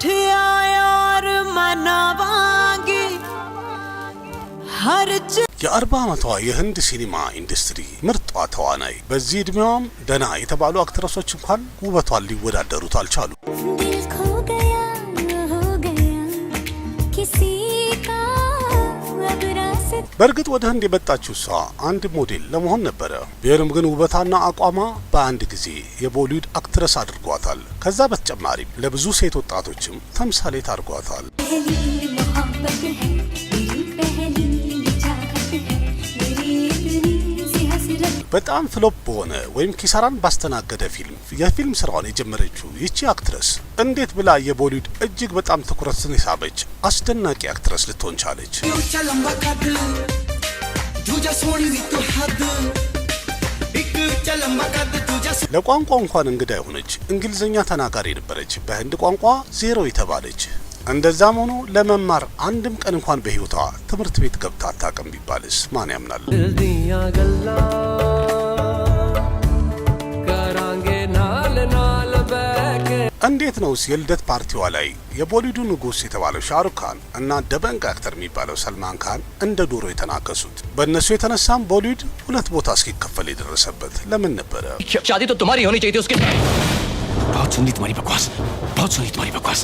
उठिया यार मनावांगी हर የ40 ዓመቷ የህንድ ሲኒማ ኢንዱስትሪ ምርጧ ተዋናይ በዚህ እድሜዋም ደና የተባሉ አክትረሶች እንኳን ውበቷን ሊወዳደሩት አልቻሉ። በእርግጥ ወደ ህንድ የመጣችው እሷ አንድ ሞዴል ለመሆን ነበረ። ቢሆንም ግን ውበቷና አቋሟ በአንድ ጊዜ የቦሊውድ አክትረስ አድርጓታል። ከዛ በተጨማሪም ለብዙ ሴት ወጣቶችም ተምሳሌት አድርጓታል። በጣም ፍሎፕ በሆነ ወይም ኪሳራን ባስተናገደ የፊልም ስራዋን የጀመረችው ይቺ አክትረስ እንዴት ብላ የቦሊውድ እጅግ በጣም ትኩረትን የሳበች አስደናቂ አክትረስ ልትሆን ቻለች? ለቋንቋ እንኳን እንግዳ የሆነች እንግሊዝኛ ተናጋሪ ነበረች። በህንድ ቋንቋ ዜሮ የተባለች እንደዛም ሆኖ ለመማር አንድም ቀን እንኳን በህይወቷ ትምህርት ቤት ገብታ አታውቅም ቢባልስ ማን ያምናል? እንዴት ነውስ የልደት ፓርቲዋ ላይ የቦሊውዱ ንጉስ የተባለው ሻሩክ ካን እና ደበንግ አክተር የሚባለው ሰልማን ካን እንደ ዶሮ የተናከሱት? በእነሱ የተነሳም ቦሊውድ ሁለት ቦታ እስኪከፈል የደረሰበት ለምን ነበረ? शादी तो तुम्हारी होनी चाहिए थी उसके बहुत सुनी तुम्हारी बकवास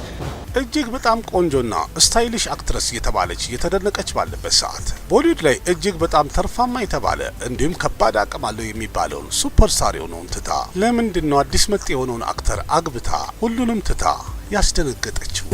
እጅግ በጣም ቆንጆና ስታይሊሽ አክትረስ የተባለች የተደነቀች ባለበት ሰዓት ቦሊውድ ላይ እጅግ በጣም ተርፋማ የተባለ እንዲሁም ከባድ አቅም አለው የሚባለውን ሱፐርስታር የሆነውን ትታ ለምንድን ነው አዲስ መጤ የሆነውን አክተር አግብታ ሁሉንም ትታ ያስደነገጠችው?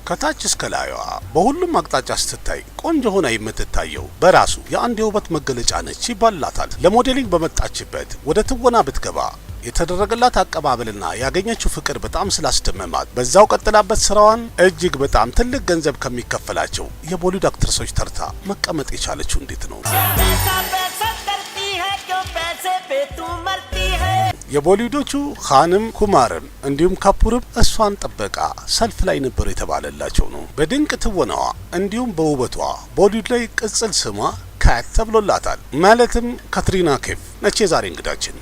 ከታች እስከ ላይዋ በሁሉም አቅጣጫ ስትታይ ቆንጆ ሆና የምትታየው በራሱ የአንድ የውበት መገለጫ ነች ይባላታል። ለሞዴሊንግ በመጣችበት ወደ ትወና ብትገባ የተደረገላት አቀባበልና ያገኘችው ፍቅር በጣም ስላስደመማት በዛው ቀጥላበት ስራዋን እጅግ በጣም ትልቅ ገንዘብ ከሚከፈላቸው የቦሊውድ አክትረሶች ተርታ መቀመጥ የቻለችው እንዴት ነው? የቦሊውዶቹ ካንም ኩማርም እንዲሁም ካፑርም እሷን ጥበቃ ሰልፍ ላይ ነበሩ የተባለላቸው ነው። በድንቅ ትወናዋ እንዲሁም በውበቷ ቦሊውድ ላይ ቅጽል ስሟ ካት ተብሎላታል። ማለትም ካትሪና ኬፍ ነች የዛሬ እንግዳችን።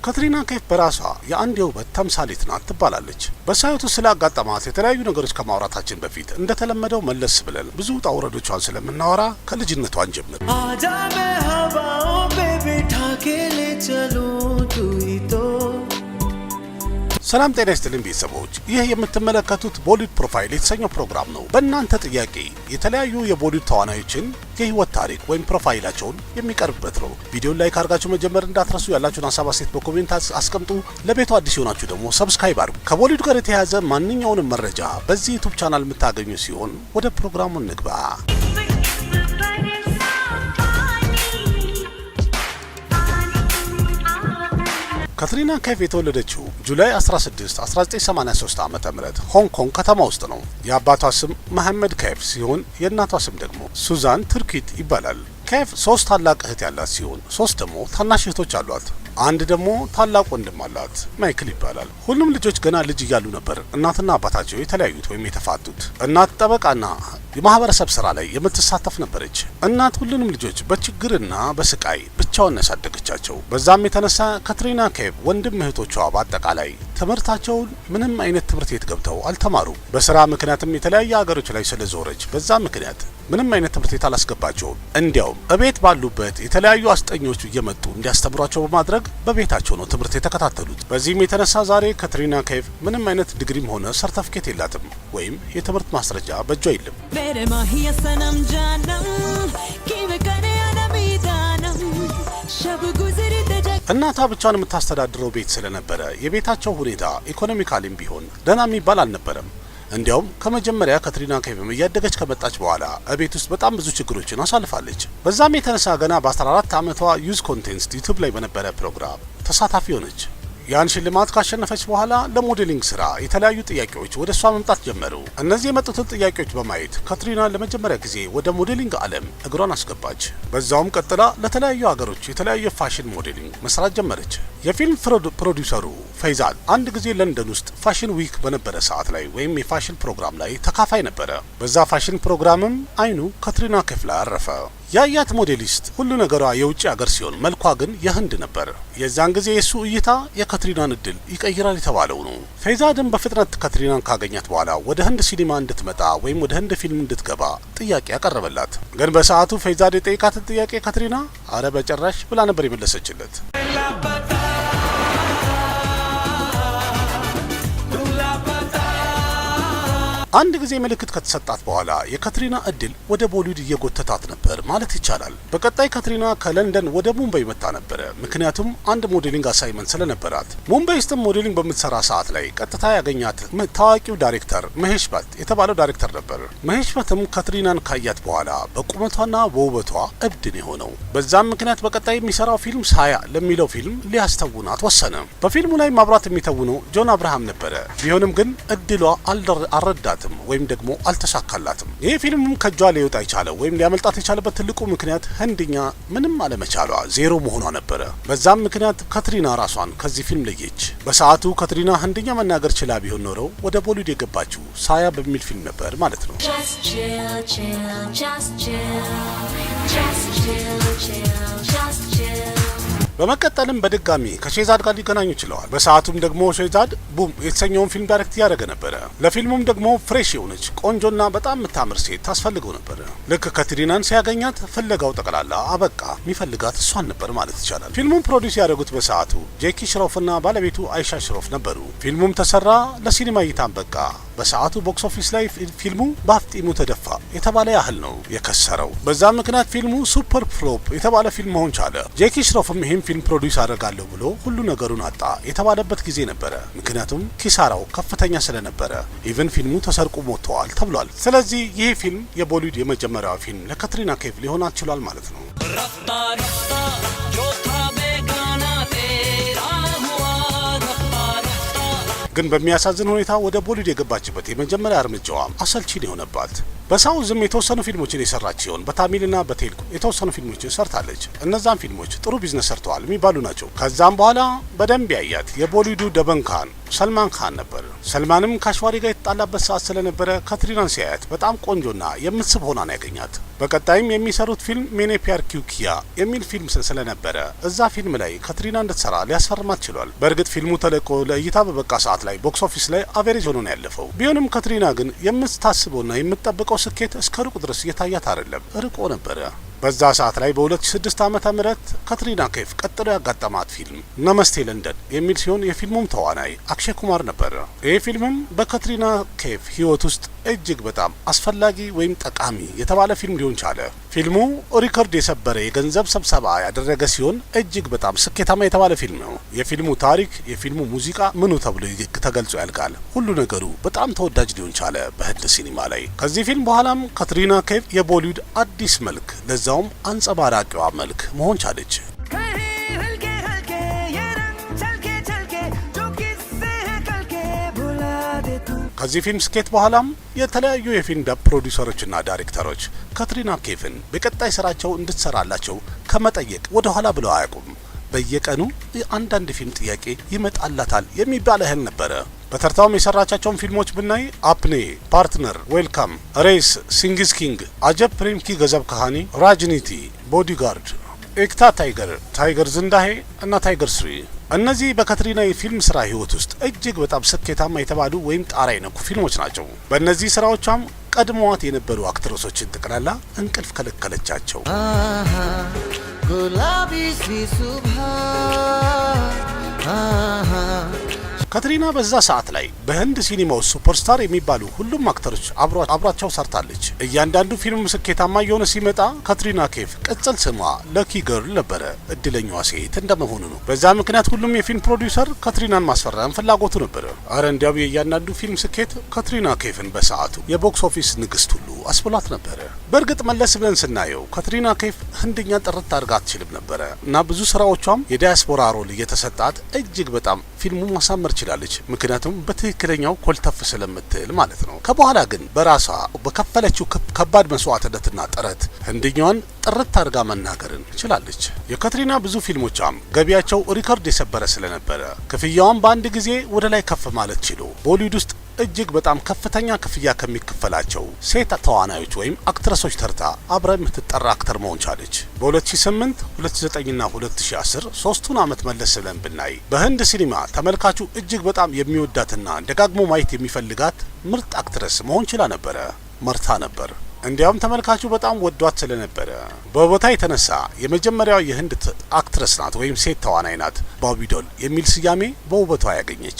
ካትሪና ኬፍ በራሷ የአንድ የውበት ተምሳሌት ናት ትባላለች። በሳይቱ ስላጋጠማት የተለያዩ ነገሮች ከማውራታችን በፊት እንደተለመደው መለስ ብለን ብዙ ውጣ ውረዶቿን ስለምናወራ ከልጅነቷን ጀምር። ሰላም ጤና ይስጥልኝ ቤተሰቦች፣ ይህ የምትመለከቱት ቦሊውድ ፕሮፋይል የተሰኘው ፕሮግራም ነው። በእናንተ ጥያቄ የተለያዩ የቦሊውድ ተዋናዮችን የህይወት ታሪክ ወይም ፕሮፋይላቸውን የሚቀርብበት ነው። ቪዲዮን ላይክ አድርጋችሁ መጀመር እንዳትረሱ። ያላችሁን ሀሳብ አስተያየት በኮሜንት አስቀምጡ። ለቤቱ አዲስ የሆናችሁ ደግሞ ሰብስክራይብ አድርጉ። ከቦሊውድ ጋር የተያያዘ ማንኛውንም መረጃ በዚህ ዩቲዩብ ቻናል የምታገኙ ሲሆን ወደ ፕሮግራሙ እንግባ። ካትሪና ኬፍ የተወለደችው ጁላይ 16 1983 ዓ.ም ሆንግ ኮንግ ከተማ ውስጥ ነው። የአባቷ ስም መሐመድ ኬፍ ሲሆን የእናቷ ስም ደግሞ ሱዛን ቱርኪት ይባላል። ኬፍ 3 ታላቅ እህት ያላት ሲሆን 3 ደግሞ ታናሽ እህቶች አሏት። አንድ ደግሞ ታላቅ ወንድም አላት፣ ማይክል ይባላል። ሁሉም ልጆች ገና ልጅ እያሉ ነበር እናትና አባታቸው የተለያዩት ወይም የተፋቱት። እናት ጠበቃና የማህበረሰብ ስራ ላይ የምትሳተፍ ነበረች። እናት ሁሉንም ልጆች በችግርና በስቃይ ብቻዋን ያሳደገቻቸው። በዛም የተነሳ ካትሪና ኬፍ ወንድም እህቶቿ በአጠቃላይ ትምህርታቸውን ምንም አይነት ትምህርት ቤት ገብተው አልተማሩም። በስራ ምክንያትም የተለያየ ሀገሮች ላይ ስለዞረች በዛ ምክንያት ምንም አይነት ትምህርት ቤት አላስገባቸውም። እንዲያውም እቤት ባሉበት የተለያዩ አስጠኞቹ እየመጡ እንዲያስተምሯቸው በማድረግ በቤታቸው ነው ትምህርት የተከታተሉት። በዚህም የተነሳ ዛሬ ካትሪና ኬፍ ምንም አይነት ዲግሪም ሆነ ሰርተፊኬት የላትም ወይም የትምህርት ማስረጃ በእጇ የለም። እናቷ ብቻዋን የምታስተዳድረው ቤት ስለነበረ የቤታቸው ሁኔታ ኢኮኖሚካሊም ቢሆን ደህና የሚባል አልነበረም። እንዲያውም ከመጀመሪያ ካትሪና ኬፍም እያደገች ከመጣች በኋላ እቤት ውስጥ በጣም ብዙ ችግሮችን አሳልፋለች። በዛም የተነሳ ገና በ14 ዓመቷ ዩዝ ኮንቴንት ዩቲዩብ ላይ በነበረ ፕሮግራም ተሳታፊ ሆነች። ያን ሽልማት ካሸነፈች በኋላ ለሞዴሊንግ ስራ የተለያዩ ጥያቄዎች ወደ እሷ መምጣት ጀመሩ። እነዚህ የመጡትን ጥያቄዎች በማየት ካትሪና ለመጀመሪያ ጊዜ ወደ ሞዴሊንግ ዓለም እግሯን አስገባች። በዛውም ቀጥላ ለተለያዩ ሀገሮች የተለያየ ፋሽን ሞዴሊንግ መስራት ጀመረች። የፊልም ፕሮዲውሰሩ ፈይዛድ አንድ ጊዜ ለንደን ውስጥ ፋሽን ዊክ በነበረ ሰዓት ላይ ወይም የፋሽን ፕሮግራም ላይ ተካፋይ ነበረ። በዛ ፋሽን ፕሮግራምም አይኑ ካትሪና ከይፍ ላይ አረፈ። ያያት ሞዴሊስት ሁሉ ነገሯ የውጭ ሀገር ሲሆን መልኳ ግን የህንድ ነበር። የዛን ጊዜ የሱ እይታ የካትሪናን እድል ይቀይራል የተባለው ነው። ፈይዛድን በፍጥነት ካትሪናን ካገኛት በኋላ ወደ ህንድ ሲኒማ እንድትመጣ ወይም ወደ ህንድ ፊልም እንድትገባ ጥያቄ ያቀረበላት። ግን በሰዓቱ ፈይዛድ የጠየቃትን ጥያቄ ካትሪና አረ በጭራሽ ብላ ነበር የመለሰችለት። አንድ ጊዜ ምልክት ከተሰጣት በኋላ የካትሪና እድል ወደ ቦሊውድ እየጎተታት ነበር ማለት ይቻላል። በቀጣይ ካትሪና ከለንደን ወደ ሙምባይ መጣ ነበረ። ምክንያቱም አንድ ሞዴሊንግ አሳይመንት ስለነበራት። ሙምባይ ውስጥም ሞዴሊንግ በምትሰራ ሰዓት ላይ ቀጥታ ያገኛት ታዋቂው ዳይሬክተር መሄሽ ባት የተባለው ዳይሬክተር ነበር። መሄሽ ባትም ካትሪናን ካያት በኋላ በቁመቷና በውበቷ እብድን የሆነው። በዛም ምክንያት በቀጣይ የሚሰራው ፊልም ሳያ ለሚለው ፊልም ሊያስተውናት ወሰነ። በፊልሙ ላይ ማብራት የሚተውነው ጆን አብርሃም ነበረ። ቢሆንም ግን እድሏ አልረዳትም ወይም ደግሞ አልተሳካላትም። ይህ ፊልምም ከጇ ሊወጣ የቻለው ወይም ሊያመልጣት የቻለበት ትልቁ ምክንያት ህንድኛ ምንም አለመቻሏ ዜሮ መሆኗ ነበረ። በዛም ምክንያት ካትሪና ራሷን ከዚህ ፊልም ለየች። በሰዓቱ ካትሪና ህንድኛ መናገር ችላ ቢሆን ኖረው ወደ ቦሊውድ የገባችው ሳያ በሚል ፊልም ነበር ማለት ነው። በመቀጠልም በድጋሚ ከሼዛድ ጋር ሊገናኙ ችለዋል። በሰዓቱም ደግሞ ሼዛድ ቡም የተሰኘውን ፊልም ዳይሬክት ያደረገ ነበረ። ለፊልሙም ደግሞ ፍሬሽ የሆነች ቆንጆና በጣም የምታምር ሴት ታስፈልገው ነበረ። ልክ ካትሪናን ሲያገኛት ፍለጋው ጠቅላላ አበቃ። የሚፈልጋት እሷን ነበር ማለት ይቻላል። ፊልሙም ፕሮዲውስ ያደረጉት በሰዓቱ ጄኪ ሽሮፍና ባለቤቱ አይሻ ሽሮፍ ነበሩ። ፊልሙም ተሰራ፣ ለሲኒማ እይታም በቃ። በሰዓቱ ቦክስ ኦፊስ ላይ ፊልሙ በአፍጢሙ ተደፋ የተባለ ያህል ነው የከሰረው። በዛም ምክንያት ፊልሙ ሱፐር ፍሎፕ የተባለ ፊልም መሆን ቻለ። ጄኪ ሽሮፍም ይህም ፊልም ፕሮዲውስ አደርጋለሁ ብሎ ሁሉ ነገሩን አጣ የተባለበት ጊዜ ነበረ። ምክንያቱም ኪሳራው ከፍተኛ ስለነበረ ኢቨን ፊልሙ ተሰርቆ ሞተዋል ተብሏል። ስለዚህ ይህ ፊልም የቦሊውድ የመጀመሪያው ፊልም ለካትሪና ከይፍ ሊሆን ችሏል ማለት ነው። ግን በሚያሳዝን ሁኔታ ወደ ቦሊውድ የገባችበት የመጀመሪያ እርምጃዋም አሰልቺ የሆነባት። በሳውዝም የተወሰኑ ፊልሞችን የሰራች ሲሆን በታሚልና በቴልጉ የተወሰኑ ፊልሞችን ሰርታለች። እነዛም ፊልሞች ጥሩ ቢዝነስ ሰርተዋል የሚባሉ ናቸው። ከዛም በኋላ በደንብ ያያት የቦሊውዱ ደበን ካን ሰልማን ካን ነበር። ሰልማንም ከአሽዋሪ ጋር የተጣላበት ሰዓት ስለነበረ ካትሪናን ሲያያት በጣም ቆንጆና የምትስብ ሆና ነው ያገኛት። በቀጣይም የሚሰሩት ፊልም ሜኔ ፒያር ኪው ኪያ የሚል ፊልም ስለነበረ እዛ ፊልም ላይ ካትሪና እንድትሰራ ሊያስፈርማት ችሏል። በእርግጥ ፊልሙ ተለቆ ለእይታ በበቃ ሰዓት ላይ ቦክስ ኦፊስ ላይ አቬሬጅ ሆኖ ነው ያለፈው። ቢሆንም ካትሪና ግን የምታስበውና የምትጠብቀው ስኬት እስከ ሩቅ ድረስ እየታያት አይደለም፣ ርቆ ነበረ። በዛ ሰዓት ላይ በ2006 ዓመተ ምህረት ካትሪና ከይፍ ቀጥሎ ያጋጠማት ፊልም ነመስቴ ለንደን የሚል ሲሆን የፊልሙም ተዋናይ አክሼ ኩማር ነበር። ይህ ፊልምም በካትሪና ከይፍ ህይወት ውስጥ እጅግ በጣም አስፈላጊ ወይም ጠቃሚ የተባለ ፊልም ሊሆን ቻለ። ፊልሙ ሪከርድ የሰበረ የገንዘብ ስብሰባ ያደረገ ሲሆን እጅግ በጣም ስኬታማ የተባለ ፊልም ነው። የፊልሙ ታሪክ፣ የፊልሙ ሙዚቃ ምኑ ተብሎ ተገልጾ ያልቃል። ሁሉ ነገሩ በጣም ተወዳጅ ሊሆን ቻለ በህንድ ሲኒማ ላይ። ከዚህ ፊልም በኋላም ካትሪና ከይፍ የቦሊውድ አዲስ መልክ ለዛውም አንጸባራቂዋ መልክ መሆን ቻለች። ከዚህ ፊልም ስኬት በኋላም የተለያዩ የፊልም ፕሮዲውሰሮችና ዳይሬክተሮች ካትሪና ከይፍን በቀጣይ ስራቸው እንድትሰራላቸው ከመጠየቅ ወደ ኋላ ብለው አያውቁም። በየቀኑ አንዳንድ ፊልም ጥያቄ ይመጣላታል የሚባል ያህል ነበረ። በተርታውም የሰራቻቸውን ፊልሞች ብናይ አፕኔ፣ ፓርትነር፣ ዌልካም፣ ሬስ፣ ሲንግስ ኪንግ፣ አጀብ ፕሬም ኪ ገዘብ ካሃኒ፣ ራጅኒቲ፣ ቦዲጋርድ፣ ኤክታ ታይገር፣ ታይገር ዝንዳሄ እና ታይገር ስሪ። እነዚህ በካትሪና የፊልም ስራ ህይወት ውስጥ እጅግ በጣም ስኬታማ የተባሉ ወይም ጣራ የነኩ ፊልሞች ናቸው። በእነዚህ ስራዎቿም ቀድሞዋት የነበሩ አክትረሶችን ጠቅላላ እንቅልፍ ከለከለቻቸው። ካትሪና በዛ ሰዓት ላይ በህንድ ሲኒማ ውስጥ ሱፐርስታር የሚባሉ ሁሉም አክተሮች አብራቸው ሰርታለች። እያንዳንዱ ፊልም ስኬታማ እየሆነ ሲመጣ ካትሪና ኬፍ ቅጽል ስሟ ለኪ ገርል ነበረ፣ እድለኛዋ ሴት እንደመሆኑ ነው። በዛ ምክንያት ሁሉም የፊልም ፕሮዲውሰር ካትሪናን ማስፈራም ፍላጎቱ ነበረ። አረ እንዲያው የእያንዳንዱ ፊልም ስኬት ካትሪና ኬፍን በሰዓቱ የቦክስ ኦፊስ ንግስት ሁሉ አስብሏት ነበረ። በእርግጥ መለስ ብለን ስናየው ካትሪና ኬፍ ህንድኛ ጥርት አድርጋ አትችልም ነበረ እና ብዙ ስራዎቿም የዲያስፖራ ሮል እየተሰጣት እጅግ በጣም ፊልሙ ማሳመር ችላለች። ምክንያቱም በትክክለኛው ኮልተፍ ስለምትል ማለት ነው። ከበኋላ ግን በራሷ በከፈለችው ከባድ መስዋዕትነትና ጥረት ህንድኛዋን ጥርት አድርጋ መናገርን ችላለች። የካትሪና ብዙ ፊልሞቿም ገቢያቸው ሪከርድ የሰበረ ስለነበረ ክፍያዋን በአንድ ጊዜ ወደ ላይ ከፍ ማለት ችሎ በሆሊውድ ውስጥ እጅግ በጣም ከፍተኛ ክፍያ ከሚከፈላቸው ሴት ተዋናዮች ወይም አክትረሶች ተርታ አብራ የምትጠራ አክተር መሆን ቻለች። በ2008፣ 2009 እና 2010 ሶስቱን አመት መለስ ብለን ብናይ በህንድ ሲኒማ ተመልካቹ እጅግ በጣም የሚወዳትና ደጋግሞ ማየት የሚፈልጋት ምርጥ አክትረስ መሆን ችላ ነበረ፣ መርታ ነበር። እንዲያውም ተመልካቹ በጣም ወዷት ስለነበረ በቦታ የተነሳ የመጀመሪያው የህንድ አክትረስ ናት ወይም ሴት ተዋናይ ናት ቦቢ ዶል የሚል ስያሜ በውበቷ ያገኘች።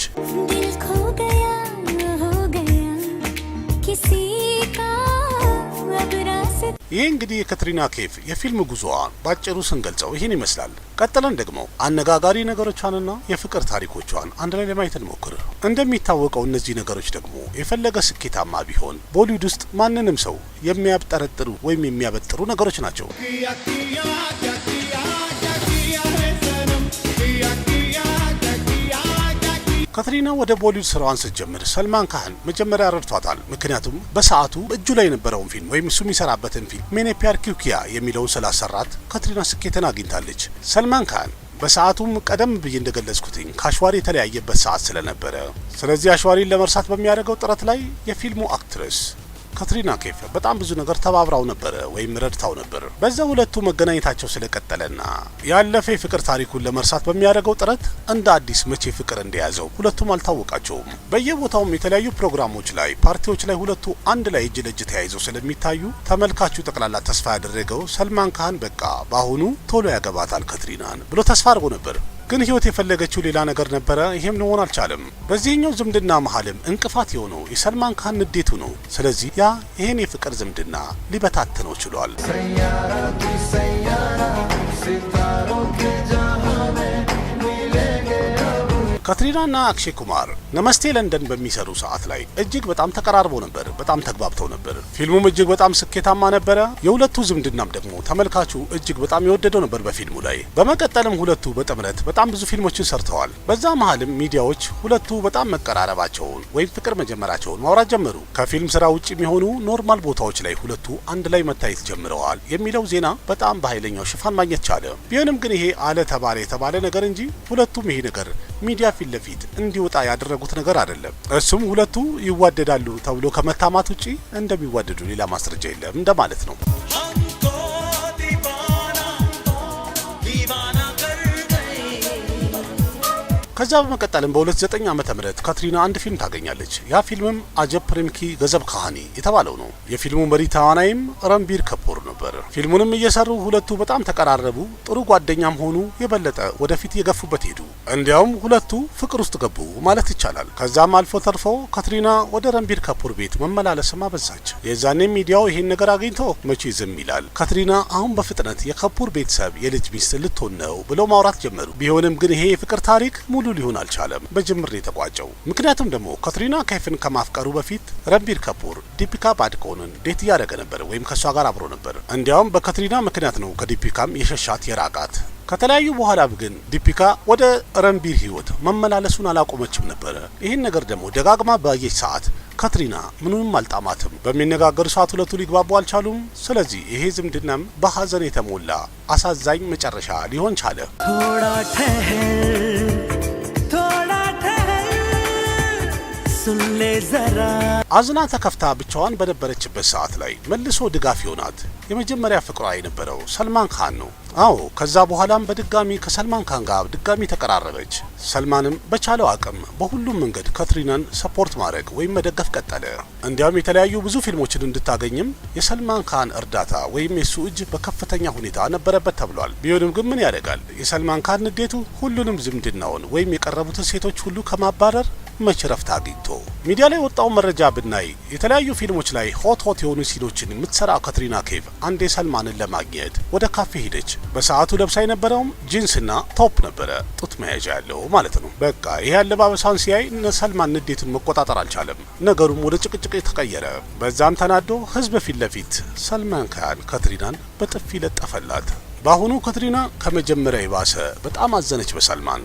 ይህ እንግዲህ የካትሪና ኬፍ የፊልም ጉዞዋን ባጭሩ ስንገልጸው ይህን ይመስላል። ቀጥለን ደግሞ አነጋጋሪ ነገሮቿንና የፍቅር ታሪኮቿን አንድ ላይ ለማየት እንሞክር። እንደሚታወቀው እነዚህ ነገሮች ደግሞ የፈለገ ስኬታማ ቢሆን ቦሊውድ ውስጥ ማንንም ሰው የሚያብጠረጥሩ ወይም የሚያበጥሩ ነገሮች ናቸው። ካትሪና ወደ ቦሊውድ ስራዋን ስትጀምር ሰልማን ካህን መጀመሪያ ረድቷታል። ምክንያቱም በሰዓቱ እጁ ላይ የነበረውን ፊልም ወይም እሱ የሚሰራበትን ፊልም ሜኔ ፕያር ኪዩ ኪያ የሚለውን ስላሰራት ካትሪና ስኬትን አግኝታለች። ሰልማን ካህን በሰዓቱም ቀደም ብዬ እንደገለጽኩትኝ ከአሽዋሪ የተለያየበት ሰዓት ስለነበረ ስለዚህ አሽዋሪን ለመርሳት በሚያደርገው ጥረት ላይ የፊልሙ አክትረስ ካትሪና ኬፍ በጣም ብዙ ነገር ተባብራው ነበር ወይም ረድታው ነበር። በዛ ሁለቱ መገናኘታቸው ስለቀጠለና ያለፈ የፍቅር ታሪኩን ለመርሳት በሚያደርገው ጥረት እንደ አዲስ መቼ ፍቅር እንደያዘው ሁለቱም አልታወቃቸውም። በየቦታውም የተለያዩ ፕሮግራሞች ላይ ፓርቲዎች ላይ ሁለቱ አንድ ላይ እጅ ለእጅ ተያይዘው ስለሚታዩ ተመልካቹ ጠቅላላ ተስፋ ያደረገው ሰልማን ካህን በቃ በአሁኑ ቶሎ ያገባታል ካትሪናን ብሎ ተስፋ አድርጎ ነበር። ግን ህይወት የፈለገችው ሌላ ነገር ነበረ። ይሄም ሊሆን አልቻለም። በዚህኛው ዝምድና መሀልም እንቅፋት የሆነው የሰልማን ካህን ንዴቱ ነው። ስለዚህ ያ ይሄን የፍቅር ዝምድና ሊበታተነው ችሏል። ካትሪናና አክሼ ኩማር ነመስቴ ለንደን በሚሰሩ ሰዓት ላይ እጅግ በጣም ተቀራርበው ነበር፣ በጣም ተግባብተው ነበር። ፊልሙም እጅግ በጣም ስኬታማ ነበረ። የሁለቱ ዝምድናም ደግሞ ተመልካቹ እጅግ በጣም የወደደው ነበር በፊልሙ ላይ። በመቀጠልም ሁለቱ በጥምረት በጣም ብዙ ፊልሞችን ሰርተዋል። በዛ መሀልም ሚዲያዎች ሁለቱ በጣም መቀራረባቸውን ወይም ፍቅር መጀመራቸውን ማውራት ጀመሩ። ከፊልም ስራ ውጭ የሚሆኑ ኖርማል ቦታዎች ላይ ሁለቱ አንድ ላይ መታየት ጀምረዋል የሚለው ዜና በጣም በኃይለኛው ሽፋን ማግኘት ቻለ። ቢሆንም ግን ይሄ አለ ተባለ የተባለ ነገር እንጂ ሁለቱም ይሄ ነገር ሚዲያ ፊት ለፊት እንዲወጣ ያደረጉት ነገር አይደለም። እሱም ሁለቱ ይዋደዳሉ ተብሎ ከመታማት ውጪ እንደሚዋደዱ ሌላ ማስረጃ የለም እንደማለት ነው። ከዛ በመቀጠልም በ2009 ዓመተ ምህረት ካትሪና አንድ ፊልም ታገኛለች። ያ ፊልምም አጀብ ፕሬምኪ ገዘብ ካሃኒ የተባለው ነው። የፊልሙ መሪ ተዋናይም ረንቢር ከፑር ነበር። ፊልሙንም እየሰሩ ሁለቱ በጣም ተቀራረቡ፣ ጥሩ ጓደኛም ሆኑ፣ የበለጠ ወደፊት እየገፉበት ሄዱ። እንዲያውም ሁለቱ ፍቅር ውስጥ ገቡ ማለት ይቻላል። ከዛም አልፎ ተርፎ ካትሪና ወደ ረንቢር ከፑር ቤት መመላለስም አበዛች። የዛኔም ሚዲያው ይሄን ነገር አግኝቶ መቼ ዝም ይላል፣ ካትሪና አሁን በፍጥነት የከፑር ቤተሰብ የልጅ ሚስት ልትሆን ነው ብለው ማውራት ጀመሩ። ቢሆንም ግን ይሄ የፍቅር ታሪክ ሙሉ ሊሆን አልቻለም። በጅምር የተቋጨው ምክንያቱም ደግሞ ካትሪና ኬፍን ከማፍቀሩ በፊት ረንቢር ከፑር ዲፒካ ፓዱኮንን ዴት እያደረገ ነበር ወይም ከሷ ጋር አብሮ ነበር። እንዲያውም በካትሪና ምክንያት ነው ከዲፒካም የሸሻት የራቃት። ከተለያዩ በኋላ ግን ዲፒካ ወደ ረንቢር ህይወት መመላለሱን አላቆመችም ነበር። ይህን ነገር ደግሞ ደጋግማ ባየች ሰዓት ካትሪና ምንም አልጣማትም። በሚነጋገሩ ሰዓት ሁለቱ ሊግባቡ አልቻሉም። ስለዚህ ይሄ ዝምድናም በሀዘን የተሞላ አሳዛኝ መጨረሻ ሊሆን ቻለ። सुन ले जरा አዝና ተከፍታ ብቻዋን በነበረችበት ሰዓት ላይ መልሶ ድጋፍ ይሆናት የመጀመሪያ ፍቅሯ የነበረው ሰልማን ካን ነው። አዎ ከዛ በኋላም በድጋሚ ከሰልማን ካን ጋር ድጋሚ ተቀራረበች። ሰልማንም በቻለው አቅም በሁሉም መንገድ ካትሪናን ሰፖርት ማድረግ ወይም መደገፍ ቀጠለ። እንዲያውም የተለያዩ ብዙ ፊልሞችን እንድታገኝም የሰልማን ካን እርዳታ ወይም የሱ እጅ በከፍተኛ ሁኔታ ነበረበት ተብሏል። ቢሆንም ግን ምን ያደርጋል የሰልማን ካን ንዴቱ ሁሉንም ዝምድናውን ወይም የቀረቡትን ሴቶች ሁሉ ከማባረር መች ረፍት አግኝቶ ሚዲያ ላይ ወጣው መረጃ ብናይ የተለያዩ ፊልሞች ላይ ሆት የሆኑ ሲኖችን የምትሰራው ካትሪና ኬፍ አንዴ ሰልማንን ለማግኘት ወደ ካፌ ሄደች። በሰዓቱ ለብሳ የነበረውም ጂንስና ቶፕ ነበረ፣ ጡት መያዣ ያለው ማለት ነው። በቃ ይሄ አለባበሷን ሲያይ ሰልማን ንዴቱን መቆጣጠር አልቻለም። ነገሩም ወደ ጭቅጭቅ ተቀየረ። በዛም ተናዶ ህዝብ ፊት ለፊት ሰልማን ካን ካትሪናን በጥፊ ለጠፈላት። በአሁኑ ካትሪና ከመጀመሪያ የባሰ በጣም አዘነች በሰልማን።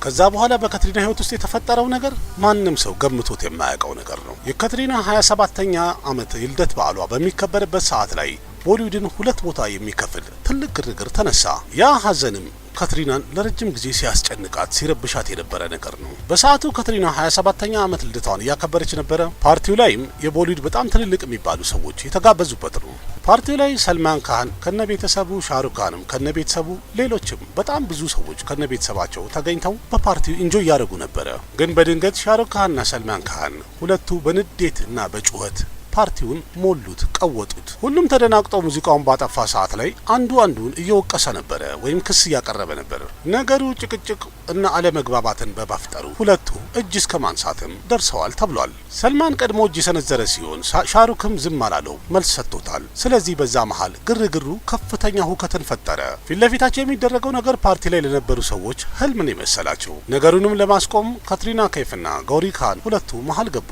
ከዛ በኋላ በካትሪና ህይወት ውስጥ የተፈጠረው ነገር ማንም ሰው ገምቶት የማያውቀው ነገር ነው። የካትሪና 27ኛ ዓመት የልደት በዓሏ በሚከበርበት ሰዓት ላይ ቦሊውድን ሁለት ቦታ የሚከፍል ትልቅ ግርግር ተነሳ። ያ ሀዘንም ካትሪናን ለረጅም ጊዜ ሲያስጨንቃት ሲረብሻት የነበረ ነገር ነው። በሰዓቱ ካትሪና 27ኛ ዓመት ልደቷን እያከበረች ነበረ። ፓርቲው ላይም የቦሊውድ በጣም ትልልቅ የሚባሉ ሰዎች የተጋበዙበት ነው። ፓርቲው ላይ ሰልማን ካን ከነቤተሰቡ፣ ሻሩክ ካንም ከነቤተሰቡ፣ ሌሎችም በጣም ብዙ ሰዎች ከነቤተሰባቸው ተገኝተው በፓርቲው ኢንጆይ ያደርጉ ነበረ። ግን በድንገት ሻሩክ ካንና ሰልማን ካን ሁለቱ በንዴት እና በጩኸት ፓርቲውን ሞሉት፣ ቀወጡት። ሁሉም ተደናግጠው ሙዚቃውን ባጠፋ ሰዓት ላይ አንዱ አንዱን እየወቀሰ ነበረ ወይም ክስ እያቀረበ ነበር። ነገሩ ጭቅጭቅ እና አለመግባባትን በመፍጠሩ ሁለቱ እጅ እስከ ማንሳትም ደርሰዋል ተብሏል። ሰልማን ቀድሞ እጅ የሰነዘረ ሲሆን ሻሩክም ዝም አላለው፣ መልስ ሰጥቶታል። ስለዚህ በዛ መሃል ግርግሩ ከፍተኛ ሁከትን ፈጠረ። ፊት ለፊታቸው የሚደረገው ነገር ፓርቲ ላይ ለነበሩ ሰዎች ህልምን የመሰላቸው። ነገሩንም ለማስቆም ካትሪና ኬፍና ጎሪ ካን ሁለቱ መሃል ገቡ።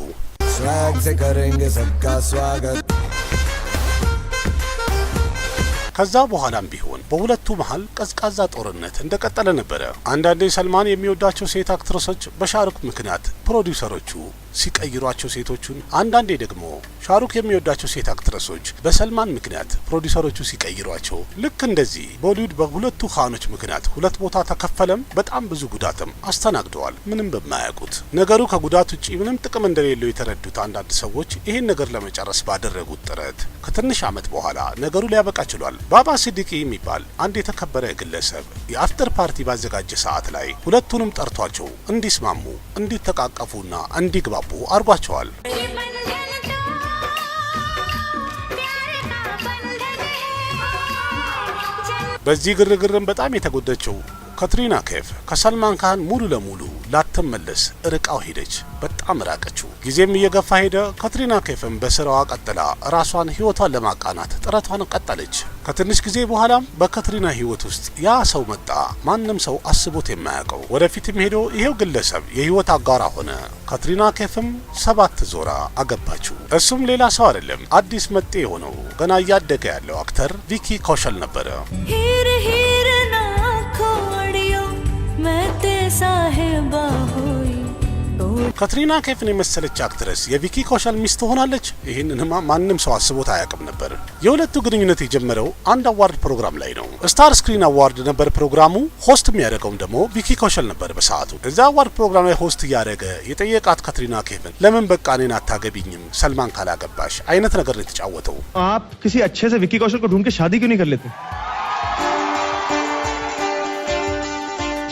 स्वैग से करेंगे सबका स्वागत ከዛ በኋላም ቢሆን በሁለቱ መሃል ቀዝቃዛ ጦርነት እንደቀጠለ ነበረ። አንዳንዴ ሰልማን የሚወዳቸው ሴት አክትረሶች በሻሩክ ምክንያት ፕሮዲውሰሮቹ ሲቀይሯቸው ሴቶቹን፣ አንዳንዴ ደግሞ ሻሩክ የሚወዳቸው ሴት አክትረሶች በሰልማን ምክንያት ፕሮዲውሰሮቹ ሲቀይሯቸው፣ ልክ እንደዚህ ቦሊውድ በሁለቱ ካኖች ምክንያት ሁለት ቦታ ተከፈለም። በጣም ብዙ ጉዳትም አስተናግደዋል ምንም በማያውቁት። ነገሩ ከጉዳት ውጪ ምንም ጥቅም እንደሌለው የተረዱት አንዳንድ ሰዎች ይህን ነገር ለመጨረስ ባደረጉት ጥረት ከትንሽ ዓመት በኋላ ነገሩ ሊያበቃ ችሏል። ባባ ሲዲቂ የሚባል አንድ የተከበረ ግለሰብ የአፍተር ፓርቲ ባዘጋጀ ሰዓት ላይ ሁለቱንም ጠርቷቸው እንዲስማሙ፣ እንዲተቃቀፉና እንዲግባቡ አድርጓቸዋል። በዚህ ግርግርም በጣም የተጎዳችው ካትሪና ኬፍ ከሰልማን ካን ሙሉ ለሙሉ ላትመለስ ርቃው ሄደች። በጣም ራቀችው። ጊዜም እየገፋ ሄደ። ካትሪና ኬፍም በስራዋ ቀጥላ ራሷን ህይወቷን ለማቃናት ጥረቷን ቀጠለች። ከትንሽ ጊዜ በኋላም በካትሪና ህይወት ውስጥ ያ ሰው መጣ። ማንም ሰው አስቦት የማያውቀው ወደፊትም ሄዶ ይሄው ግለሰብ የህይወት አጋራ ሆነ። ካትሪና ኬፍም 7 ዞራ አገባችው። እሱም ሌላ ሰው አይደለም፣ አዲስ መጤ የሆነው ገና እያደገ ያለው አክተር ቪኪ ኮሸል ነበረ። ካትሪና ኬፍን የመሰለች አክትረስ የቪኪ ኮሸል ሚስት ሆናለች። ይህንንማ ማንም ሰው አስቦት አያውቅም ነበር። የሁለቱ ግንኙነት የጀመረው አንድ አዋርድ ፕሮግራም ላይ ነው። ስታር ስክሪን አዋርድ ነበር ፕሮግራሙ። ሆስት የሚያደርገውም ደግሞ ቪኪ ኮሸል ነበር በሰዓቱ። እዛ አዋርድ ፕሮግራም ላይ ሆስት እያደረገ የጠየቃት ካትሪና ኬፍን ለምን በቃ እኔን አታገቢኝም ሰልማን ካላገባሽ አይነት ነገር ነው የተጫወተው። आप किसी अच्छे से विकी कौशल को ढूंढ के शादी क्यों नहीं कर लेते?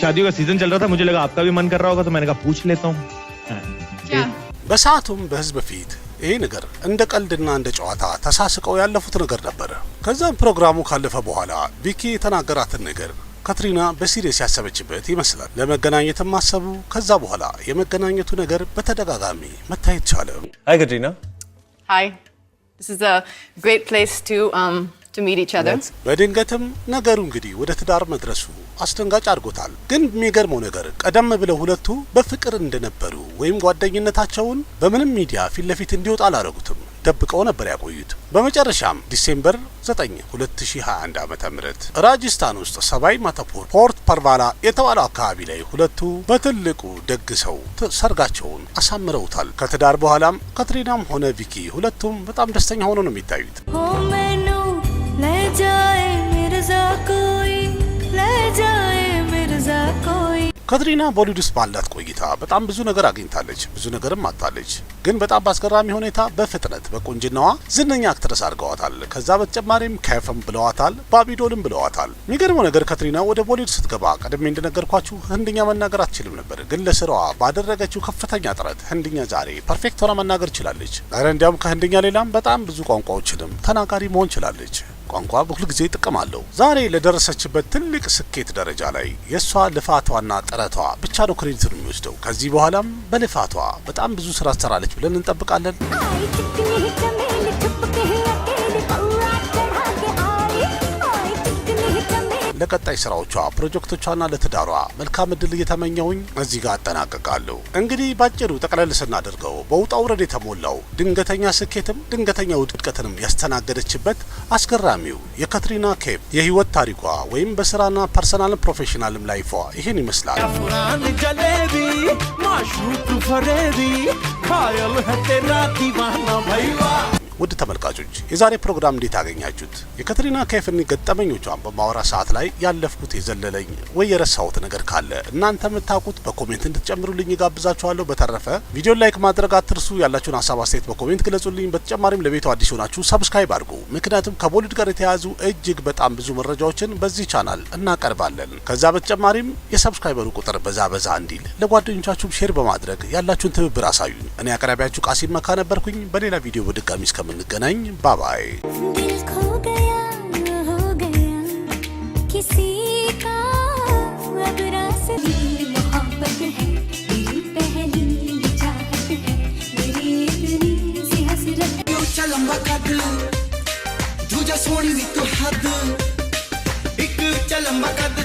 शादियों का सीजन चल रहा था, मुझे लगा आपका भी मन कर रहा होगा, तो मैंने कहा पूछ लेता हूँ। በሰዓቱም በህዝብ ፊት ይሄ ነገር እንደ ቀልድና እንደ ጨዋታ ተሳስቀው ያለፉት ነገር ነበር። ከዛም ፕሮግራሙ ካለፈ በኋላ ቪኪ የተናገራትን ነገር ካትሪና በሲሪየስ ያሰበችበት ይመስላል። ለመገናኘትም ማሰቡ። ከዛ በኋላ የመገናኘቱ ነገር በተደጋጋሚ መታየት ቻለ። Hi Katrina. Hi. This is a great place to meet each other. በድንገትም ነገሩ እንግዲህ ወደ ትዳር መድረሱ አስደንጋጭ አድርጎታል። ግን የሚገርመው ነገር ቀደም ብለው ሁለቱ በፍቅር እንደነበሩ ወይም ጓደኝነታቸውን በምንም ሚዲያ ፊት ለፊት እንዲወጣ አላደረጉትም፣ ደብቀው ነበር ያቆዩት። በመጨረሻም ዲሴምበር 9 2021 ዓ.ም ራጅስታን ውስጥ ሰባይ ማታፑር ፖርት ፐርቫላ የተባለው አካባቢ ላይ ሁለቱ በትልቁ ደግሰው ሰርጋቸውን አሳምረውታል። ከትዳር በኋላም ካትሪናም ሆነ ቪኪ ሁለቱም በጣም ደስተኛ ሆነው ነው የሚታዩት። जाए मिर्जा कोई। ካትሪና ቦሊውድ ውስጥ ባላት ቆይታ በጣም ብዙ ነገር አግኝታለች፣ ብዙ ነገርም አጣለች። ግን በጣም በአስገራሚ ሁኔታ በፍጥነት በቁንጅናዋ ዝነኛ አክትረስ አድርገዋታል። ከዛ በተጨማሪም ከፍም ብለዋታል፣ ባቢዶልም ብለዋታል። የሚገርመው ነገር ካትሪና ወደ ቦሊውድ ስትገባ ቀድሜ እንደነገርኳችሁ ህንድኛ መናገር አትችልም ነበር። ግን ለስራዋ ባደረገችው ከፍተኛ ጥረት ህንድኛ ዛሬ ፐርፌክት ሆና መናገር ችላለች። እንዲያውም ከህንድኛ ሌላም በጣም ብዙ ቋንቋዎችንም ተናጋሪ መሆን ችላለች። ቋንቋ በሁሉ ጊዜ ጥቅም አለው። ዛሬ ለደረሰችበት ትልቅ ስኬት ደረጃ ላይ የሷ ልፋቷና ጥረቷ ብቻ ነው ክሬዲቱን የሚወስደው። ከዚህ በኋላም በልፋቷ በጣም ብዙ ስራ ትሰራለች ብለን እንጠብቃለን። ለቀጣይ ስራዎቿ፣ ፕሮጀክቶቿና ለትዳሯ መልካም እድል እየተመኘሁኝ እዚህ ጋር አጠናቀቃለሁ። እንግዲህ ባጭሩ ጠቅለል ስናደርገው በውጣ ውረድ የተሞላው ድንገተኛ ስኬትም ድንገተኛ ውድቀትንም ያስተናገደችበት አስገራሚው የካትሪና ከይፍ የህይወት ታሪኳ ወይም በስራና ፐርሰናል ፕሮፌሽናልም ላይፏ ይህን ይመስላል። ውድ ተመልካቾች የዛሬ ፕሮግራም እንዴት አገኛችሁት? የካትሪና ከይፍን ገጠመኞቿን በማወራ ሰዓት ላይ ያለፍኩት የዘለለኝ ወይ የረሳሁት ነገር ካለ እናንተ የምታውቁት በኮሜንት እንድትጨምሩልኝ ጋብዛችኋለሁ። በተረፈ ቪዲዮ ላይክ ማድረግ አትርሱ። ያላችሁን ሀሳብ አስተያየት በኮሜንት ግለጹልኝ። በተጨማሪም ለቤቱ አዲስ ሆናችሁ ሰብስክራይብ አድርጉ። ምክንያቱም ከቦሊውድ ጋር የተያያዙ እጅግ በጣም ብዙ መረጃዎችን በዚህ ቻናል እናቀርባለን። ከዛ በተጨማሪም የሰብስክራይበሩ ቁጥር በዛ እንዲል ለጓደኞቻችሁም ሼር በማድረግ ያላችሁን ትብብር አሳዩኝ። እኔ አቅራቢያችሁ ቃሲም መካ ነበርኩኝ። በሌላ ቪዲዮ በድጋሚ እስከምንገናኝ ባባይ። दिल खो गया हो गया किसी का अब रास मोहब्बत है मेरी पहली चाहत है मेरी इतनी सी हसरत चल लंबा कद दूजा सोनी भी तो हद एक चल लंबा कद